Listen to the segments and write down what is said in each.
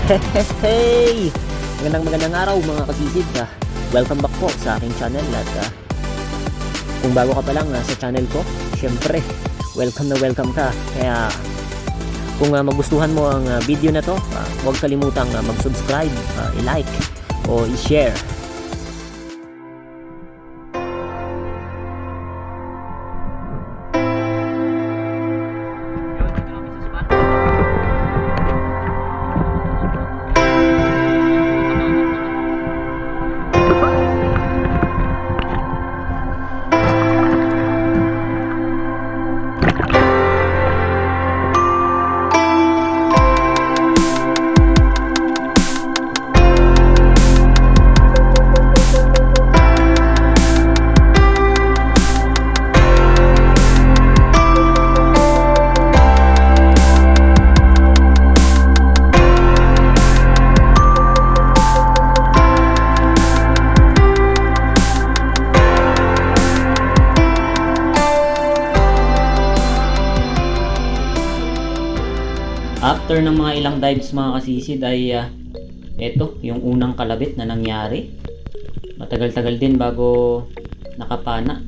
Hey! Magandang araw mga kasisid. Welcome back po sa aking channel at kung bago ka pa lang sa channel ko, syempre, welcome na welcome ka. Kaya kung magustuhan mo ang video na to, huwag kalimutang mag-subscribe, i-like o i-share. After ng mga ilang dives mga kasisid ay eto yung unang kalabit na nangyari. Matagal-tagal din bago nakapana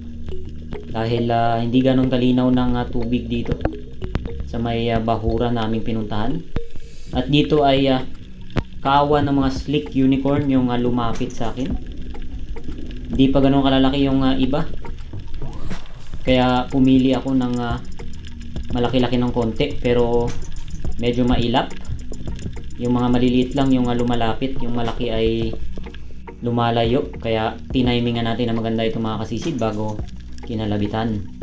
dahil hindi ganun kalinaw ng tubig dito sa may bahura naming pinuntahan. At dito ay kawa ng mga slick unicorn yung lumapit sa akin. Hindi pa ganun kalalaki yung iba, kaya pumili ako ng malaki-laki ng konti pero medyo mailap. Yung mga maliliit lang yung lumalapit, yung malaki ay lumalayo, kaya tinimingan natin na maganda ito mga kasisid bago kinalabitan.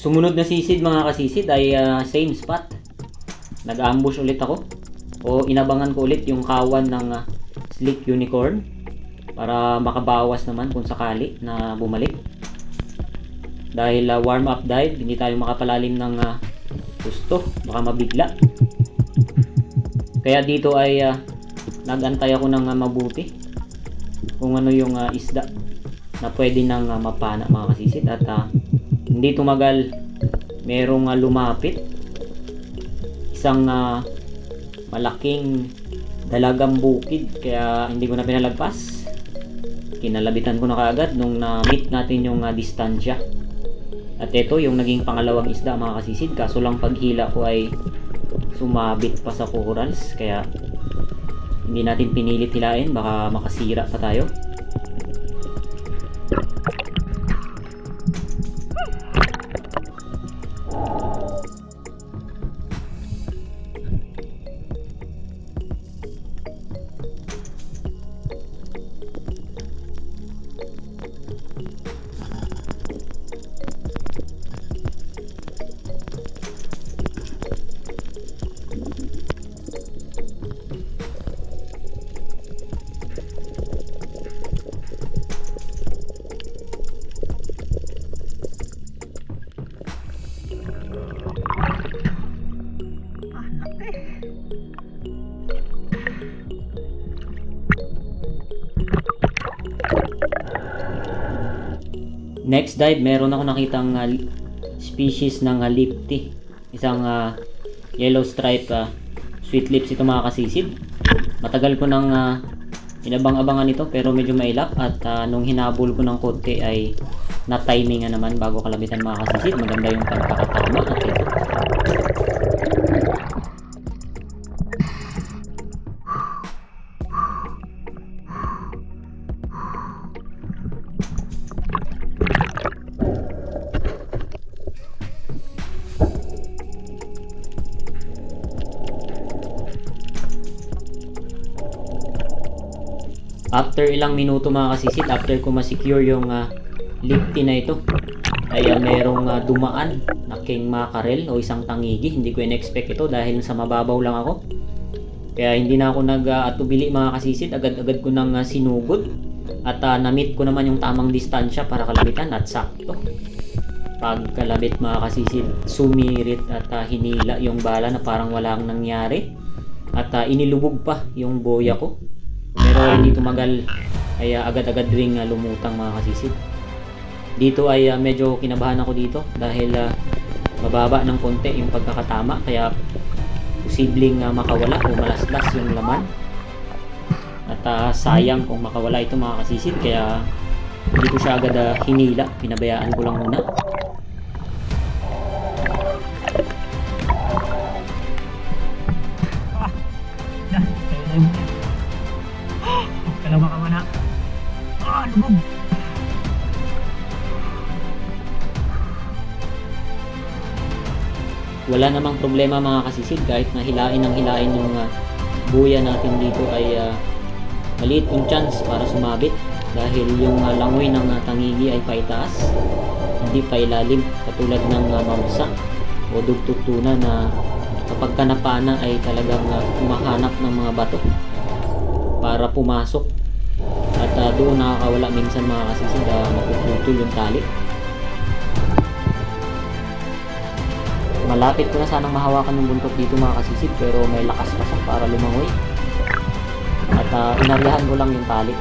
Sumunod na sisid mga kasisid ay same spot. Nag-ambush ulit ako o inabangan ko ulit yung kawan ng slick unicorn para makabawas naman kung sakali na bumalik. Dahil warm up dive, hindi tayo makapalalim ng gusto, baka mabigla. Kaya dito ay nagantay ako ng mabuti kung ano yung isda na pwede nang mapana mga kasisid. At hindi tumagal, merong lumapit, isang malaking dalagang bukid, kaya hindi ko na pinalagpas. Kinalabitan ko na kaagad nung na-meet natin yung distansya. At ito yung naging pangalawang isda mga kasisid, kaso lang paghila ko ay sumabit pa sa corals, kaya hindi natin pinilit hilain, baka makasira pa tayo. Next dive, meron ako nakitang species ng lipti. Isang yellow stripe sweet lips ito mga kasisid. Matagal ko nang inabang-abangan ito pero medyo mailap, at nung hinabol ko ng konti ay na-timingan naman bago kalabitan mga kasisid. Maganda yung pagkakatama at ito. After ilang minuto mga kasisid, after ko ma-secure yung lifty na ito, ay merong dumaan na king mackerel o isang tangigi. Hindi ko in-expect ito dahil sa mababaw lang ako. Kaya hindi na ako nag-atubili mga kasisid, agad-agad ko nang sinugod. At na-meet ko naman yung tamang distansya para kalabitan at sakto. Pagkalabit mga kasisid, sumirit at hinila yung bala na parang walang nangyari. At inilubog pa yung boya ko. Pero hindi tumagal ay agad-agad ring lumutang mga kasisid. Dito ay medyo kinabahan ako dito dahil mababa ng konti yung pagkakatama, kaya posibleng makawala o malaslas yung laman. At sayang kung makawala ito mga kasisid, kaya hindi ko siya agad hinila, pinabayaan ko lang muna. Kalama ka muna. Lubog. Wala namang problema mga kasisid, kahit na hilain yung buya natin dito ay maliit yung chance para sumabit dahil yung langoy ng tangigi ay paitaas, hindi pa ilalim katulad ng mamsa o dugtog tuna na kapag kanapana ay talagang humahanap ng mga bato para pumasok at doon nakakawala minsan mga kasisid, napuputol yung tali. Malapit ko na sanang mahawakan yung buntot dito mga kasisid, pero may lakas pa siya para lumangoy. At inaryahan ko lang yung tali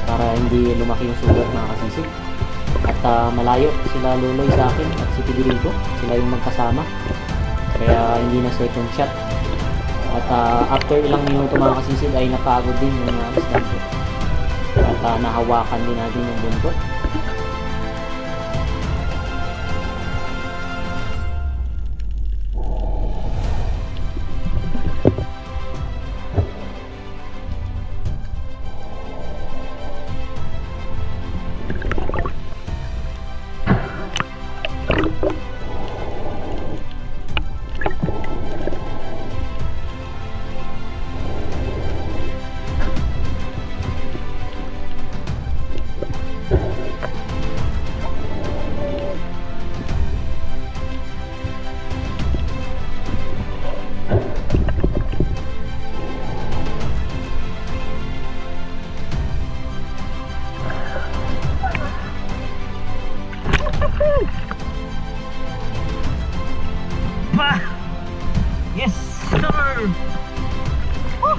para hindi lumaki yung sugat mga kasisid. At malayo sila Luloy sa akin at si Federico, sila yung magkasama, kaya hindi na second shot. At after ilang minuto mga kasisid ay napagod din yung isda ko. At nahawakan din natin yung buntot. Yes, sir! Woo!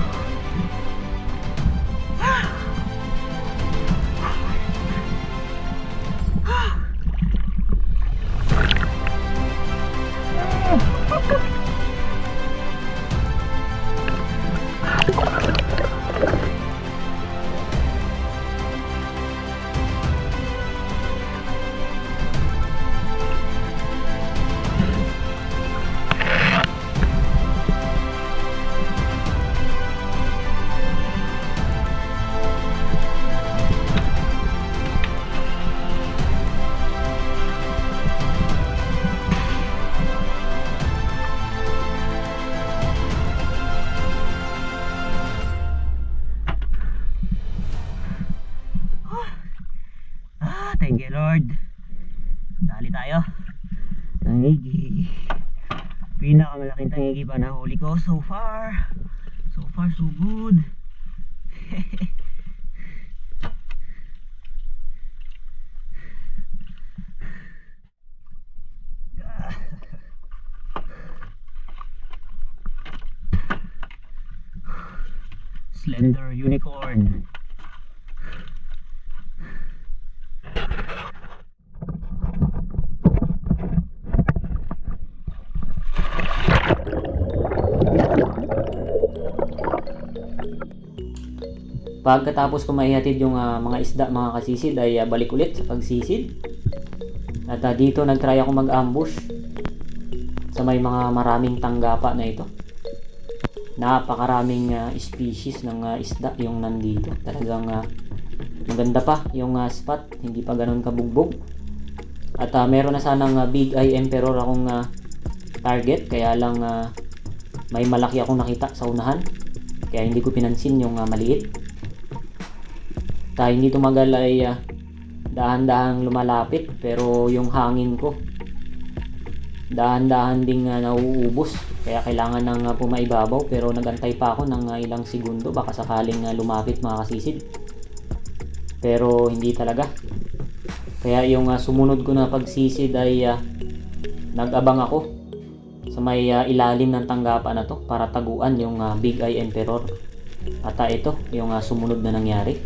Thank you Lord. Dali tayo. Tangigi. Pinakamalaking tangigi pa na huli ko so far. So far so good. Slender unicorn. Pagkatapos ko maihatid yung mga isda mga kasisid ay balik ulit sa pagsisid. At dito nagtry ako mag-ambush sa may mga maraming tanggapa na ito. Napakaraming species ng isda yung nandito. Talagang maganda pa yung spot, hindi pa ganun kabugbog. At meron na sanang big eye emperor akong target, kaya lang may malaki akong nakita sa unahan, kaya hindi ko pinansin yung maliit. Dahil hindi tumagal ay dahan-dahang lumalapit, pero yung hangin ko dahan-dahan ding nauubos, kaya kailangan ng pumaibabaw. Pero nagantay pa ako ng ilang segundo, baka sakaling lumapit mga kasisid, pero hindi talaga. Kaya yung sumunod ko na pagsisid ay nag-abang ako sa may ilalim ng tanggapan na to para taguan yung Big Eye Emperor. At ito yung sumunod na nangyari.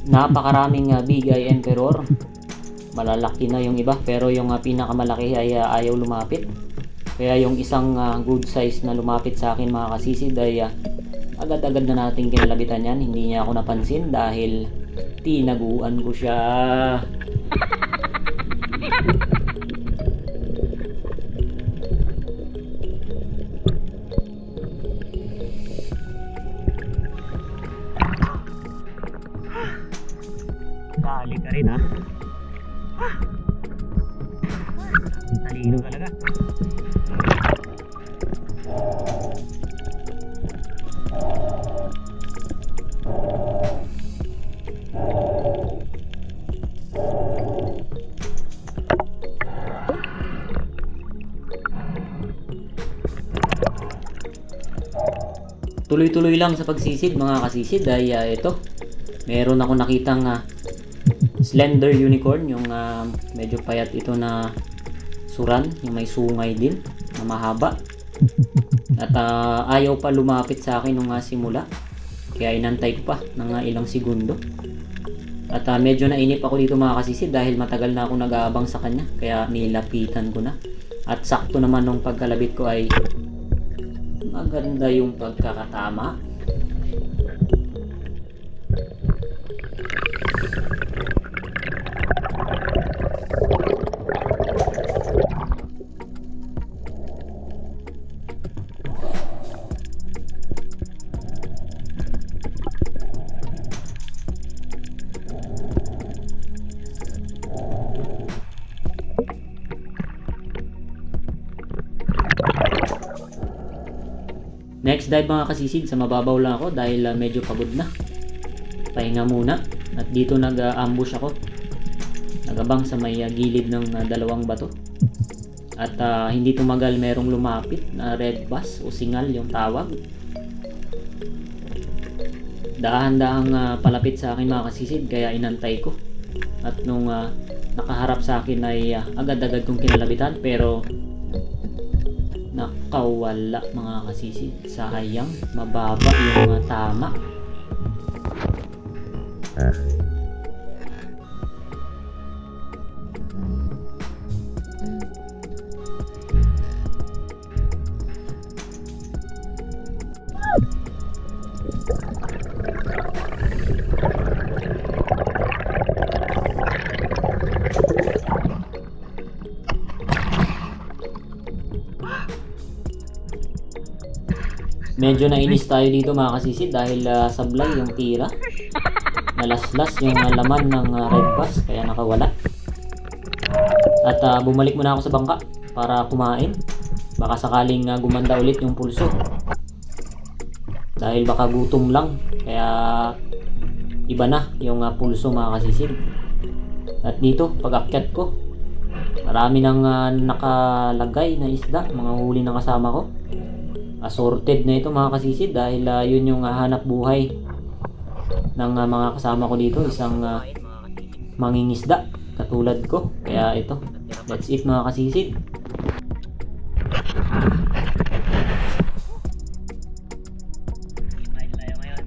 Napakaraming Big Eye Emperor. Malalaki na yung iba, pero yung pinakamalaki ay ayaw lumapit. Kaya yung isang good size na lumapit sa akin mga kasisid ay agad-agad na nating kinalabitan yan. Hindi niya ako napansin dahil tinaguan ko siya. Dali ka rin ha. Ang talino talaga. Tuloy-tuloy lang sa pagsisid mga kasisid ay ito. Meron ako nakitang slender unicorn, yung medyo payat ito na suran, yung may sungay din na mahaba. At ayaw pa lumapit sa akin nung simula, kaya inantay ko pa ng ilang segundo. At medyo nainip ako dito mga kasisid dahil matagal na ako nag-aabang sa kanya, kaya nilapitan ko na. At sakto naman nung pagkalabit ko ay maganda yung pagkakatama. Next dive mga kasisid, sa mababaw lang ako dahil medyo pagod na. Pahinga muna. At dito nag-ambush ako. Nagabang sa may gilid ng dalawang bato. At hindi tumagal, merong lumapit na red bass o singal yung tawag. Dahan-dahang palapit sa akin mga kasisid, kaya inantay ko. At nung nakaharap sa akin ay agad-agad kong kinalabitan, pero nakawala mga kasisid. Sayang, mababa yung tama. Medyo nainis tayo dito mga kasisid dahil sablay yung tira. Nalaslas yung laman ng red bass, kaya nakawala. At bumalik muna ako sa bangka para kumain. Baka sakaling gumanda ulit yung pulso. Dahil baka gutom lang, kaya iba na yung pulso mga kasisid. At dito, pag-akyat ko, marami nang nakalagay na isda, mga huli ng kasama ko. Assorted na ito mga kasisid dahil yun yung hanap buhay ng mga kasama ko dito, isang mangingisda katulad ko. Kaya ito, that's it mga kasisid. Smile tayo ngayon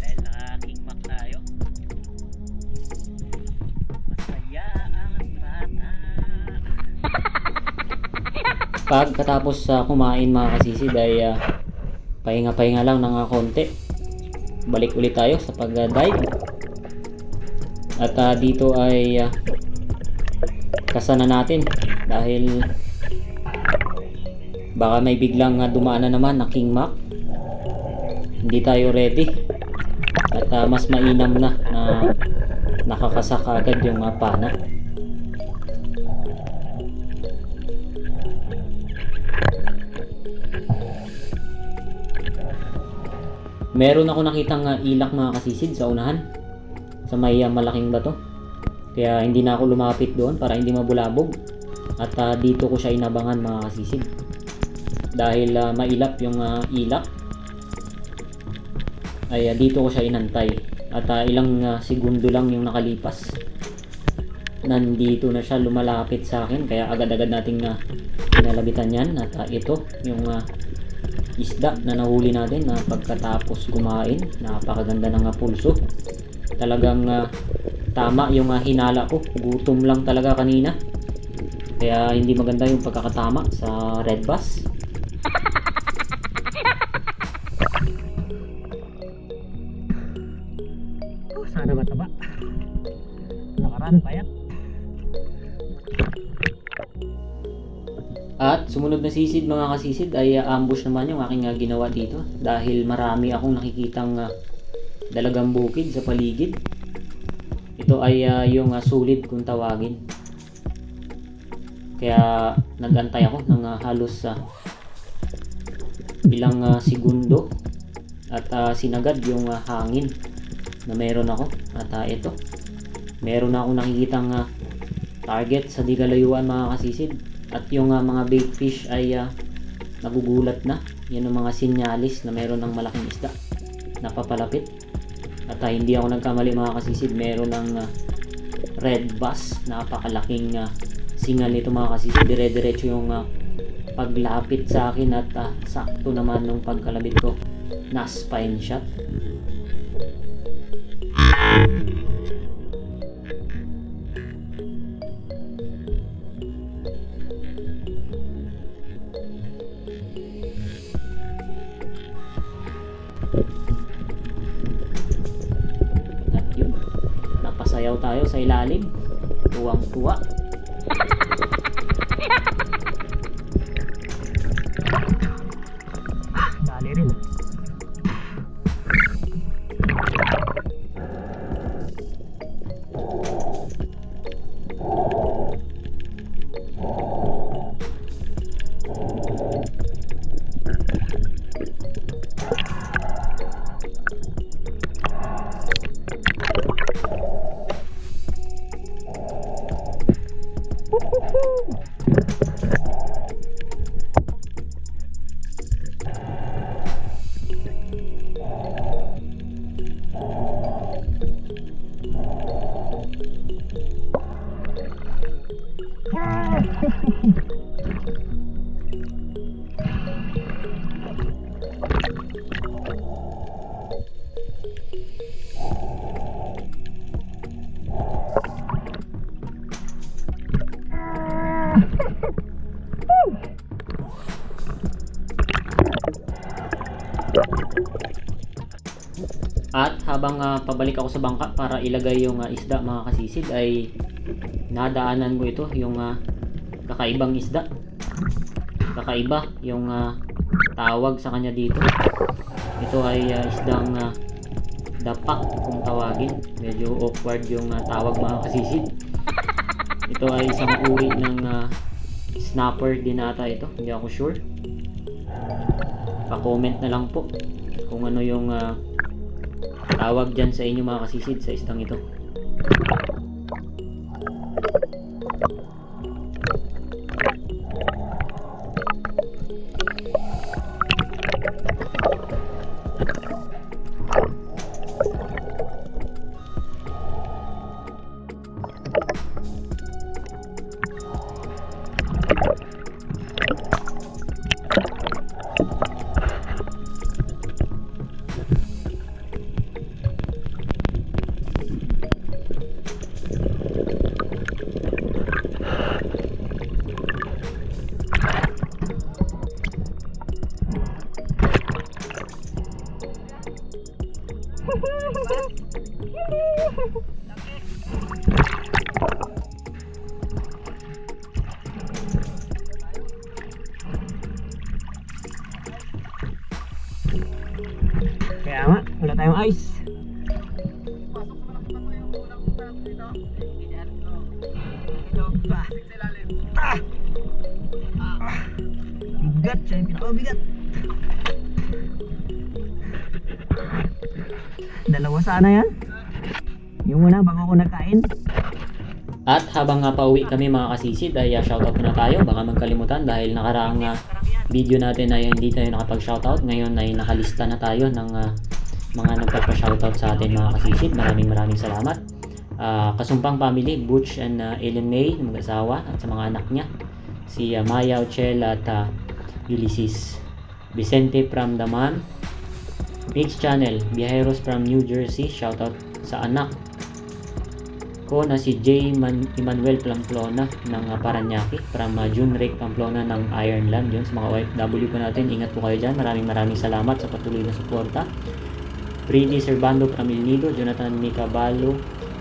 dahil naka-kickback tayo. Masaya ang bata. Pagkatapos sa kumain mga kasisid ay pahinga-pahinga lang ng konti. Balik ulit tayo sa pag-dive. At dito ay kasana natin dahil baka may biglang dumaan na naman na King Mac. Hindi tayo ready. At mas mainam na nakakasak agad yung pana. Meron ako nakitang ilak mga kasisid sa unahan sa may malaking bato. Kaya hindi na ako lumapit doon para hindi mabulabog. At dito ko siya inabangan mga kasisid. Dahil mailap yung ilak ay dito ko siya inantay. At ilang segundo lang yung nakalipas. Nandito na siya lumalapit sa akin. Kaya agad-agad nating pinalabitan yan. At ito yung isda na nahuli natin na pagkatapos kumain. Napakaganda ng pulso. Talagang tama yung hinala ko. Gutom lang talaga kanina. Kaya hindi maganda yung pagkakatama sa red bass. Sana mataba. Nakaraan payat. At sumunod na sisid mga kasisid ay ambush naman yung aking ginawa dito. Dahil marami akong nakikitang dalagang bukid sa paligid. Ito ay yung sulid kung tawagin. Kaya nagantay ako ng halos ilang segundo. At sinagad yung hangin na meron ako. At ito, meron na akong nakikitang target sa di kalayuan mga kasisid. At yung mga bait fish ay nagugulat na. Yan ang mga sinyalis na meron ng malaking isda na papalapit. At hindi ako nagkamali mga kasisid, meron ng red bass. Napakalaking singal nito mga kasisid. Dire-diretso yung paglapit sa akin at sakto naman nung pagkalabit ko na spine shot. At yun, napasayaw tayo sa ilalim. Tuwang-tuwa. Dali rin. At habang pabalik ako sa bangka para ilagay yung isda mga kasisid ay nadaanan ko ito, yung kakaibang isda. Kakaiba yung tawag sa kanya dito. Ito ay isdang dapak kung tawagin. Medyo awkward yung tawag mga kasisid. Ito ay isang uri ng snapper din ata ito. Hindi ako sure. Pa-comment na lang po kung ano yung tawag dyan sa inyo mga kasisid sa isdang ito. Opa! Ah! Ah! Bigat siya, yung pinakabigat. Dalawa sana yan. Yung una bago ako nagkain. At habang pauwi kami mga kasisid ay shoutout muna tayo. Baka magkalimutan dahil nakaraang video natin ay hindi tayo nakapag-shoutout. Ngayon ay nakalista na tayo ng mga nagpapa-shoutout sa atin mga kasisid. Maraming salamat. Kasumpang family, Butch and Ellen May, mag-asawa, at sa mga anak niya. Si Maya Ochel at Ulysses. Vicente from Daman. Mix Channel, Viajeros from New Jersey. Shoutout sa anak ko na si J. Emmanuel Pamplona ng Paranaque, from June Rick Pamplona ng Ireland. Yun, sa mga OFW po natin, ingat po kayo dyan. Maraming salamat sa patuloy na suporta. Brady Servando from El Nido, Jonathan Nicabalo,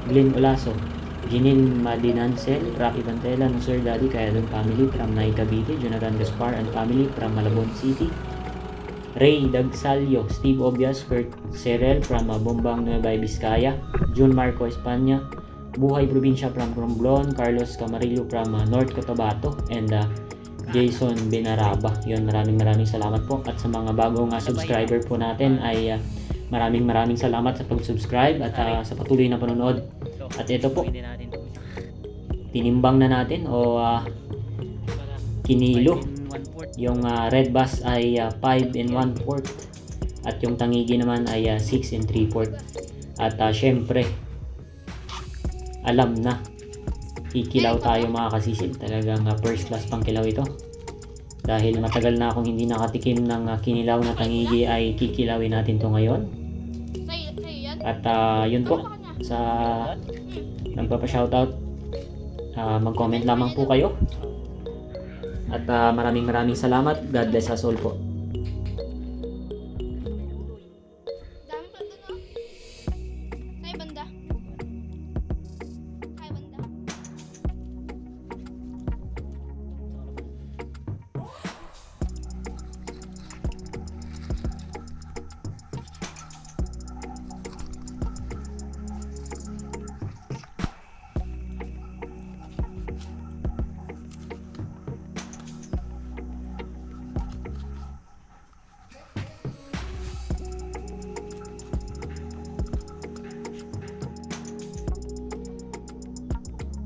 Glenn Olaso, Jeanine Madinancel, Rocky Bantela, ng Sir Daddy Kayadong family from Nay Cavite, Jonathan Gaspar and family from Malabon City, Ray Dagsalio, Steve Obias, Kurt Serel from Bombang Nueva Vizcaya, June Marco Espanya, Buhay Probinsya from Romblon, Carlos Camarillo from North Cotabato, and Jason Benaraba. Yun, maraming salamat po. At sa mga bagong subscriber po natin ay maraming salamat sa pag-subscribe at sa patuloy na panonood. At ito po, tinimbang na natin o kinilo. Yung red bass ay 5 1/4 at yung tangigi naman ay 6 3/4. At syempre, alam na, kikilaw tayo mga kasisid. Talagang first class pang kilaw ito. Dahil matagal na akong hindi nakatikim ng kinilaw na tangigi, ay kikilawin natin to ngayon. At yun po, sa nagpapa-shoutout, mag-comment lamang po kayo. At maraming salamat. God bless us all po. Dami pa doon, oh. Kaya banda. Kaya banda.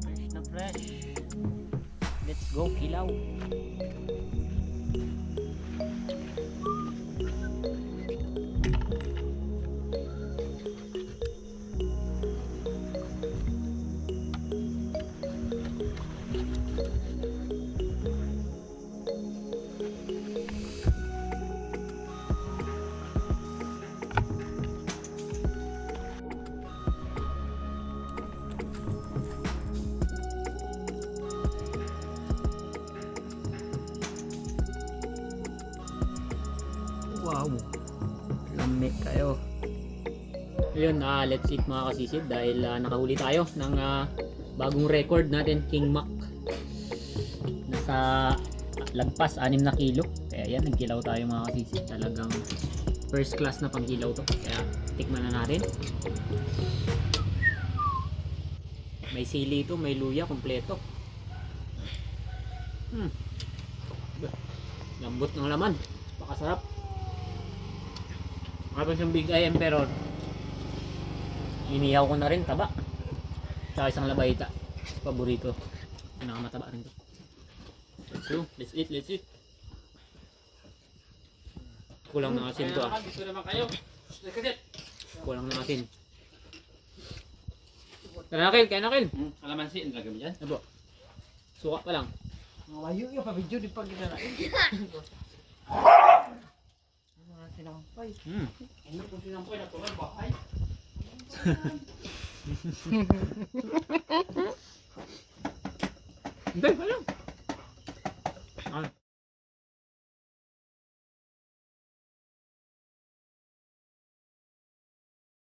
Fresh na fresh. Let's go kilaw. Wow, lamig kayo. Ayun, let's eat mga kasisid dahil nakahuli tayo ng bagong record natin, King Mac. Nasa lagpas 6 na kilo. Kaya yan, nagkilaw tayo mga kasisid. Talagang first class na pangkilaw to. Kaya tikman na natin. May sili ito, may luya, kompleto. Lambot ng laman. Pakasarap. Tapos yung Big Eye Emperor, inihaw ko na rin, taba. Tsaka isang labayta, paborito. Pinakamataba rin to. So, let's eat. Kulang ng asin to ah. Gusto naman kayo. Kulang ng asin. Kaya nakil. Kalamansi, ang lagay mo dyan? Abo. Suka pa lang. Mawayo yung pa-video di pag ginanain. Mga sinampay. Ano kung sinampay na tuloy bahay? Hindi, alam.